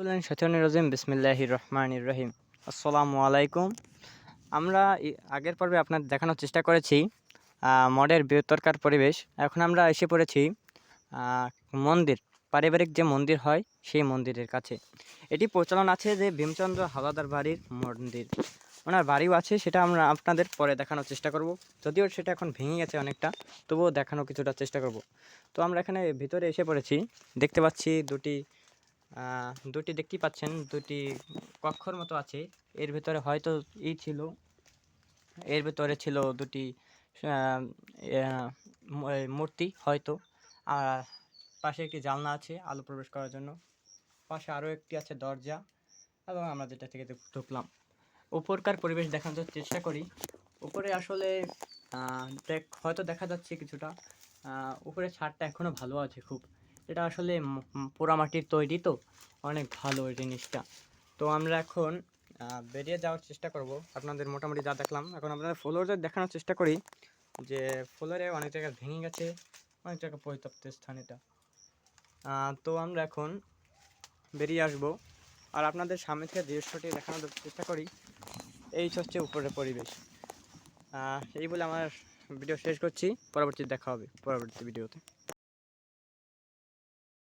শৈতানির রাজিম বিসমিল্লাহির রহমানির রহিম। আসসালামু আলাইকুম। আমরা আগের পর্বে আপনার দেখানোর চেষ্টা করেছি মডের বৃহত্তরকার পরিবেশ। এখন আমরা এসে পড়েছি মন্দির, পারিবারিক যে মন্দির হয় সেই মন্দিরের কাছে। এটি প্রচলন আছে যে ভীমচন্দ্র হাওলাদার বাড়ির মন্দির, ওনার বাড়িও আছে, সেটা আমরা আপনাদের পরে দেখানোর চেষ্টা করব। যদিও সেটা এখন ভেঙে গেছে অনেকটা, তবুও দেখানো কিছুটা চেষ্টা করব। তো আমরা এখানে ভিতরে এসে পড়েছি, দেখতে পাচ্ছি দুটি দেখতেই পাচ্ছেন, দুটি কক্ষর মতো আছে। এর ভিতরে হয়তো ছিল, এর ভিতরে ছিল দুটি আহ, আহ, মূর্তি হয়তো। আর পাশে একটি জানলা আছে আলো প্রবেশ করার জন্য, পাশে আরও একটি আছে দরজা, এবং আমরা যেটা থেকে ঢুকলাম। উপরকার পরিবেশ দেখানোর চেষ্টা করি। উপরে আসলে হয়তো দেখা যাচ্ছে কিছুটা, উপরে ছাদটা এখনও ভালো আছে খুব। এটা আসলে পোড়ামাটির তৈরি, তো অনেক ভালো এই জিনিসটা। তো আমরা এখন বেরিয়ে যাওয়ার চেষ্টা করব। আপনাদের মোটামুটি যা দেখলাম, এখন আপনাদের ফ্লোরে দেখানোর চেষ্টা করি যে ফ্লোরে অনেক জায়গায় ভেঙে গেছে, অনেক জায়গায় পরিত্যক্ত স্থান এটা। তো আমরা এখন বেরিয়ে আসব, আর আপনাদের সামনে থেকে দৃশ্যটি দেখানোর চেষ্টা করি। এই হচ্ছে উপরের পরিবেশ। এই বলে আমার ভিডিও শেষ করছি। পরবর্তী দেখা হবে পরবর্তী ভিডিওতে।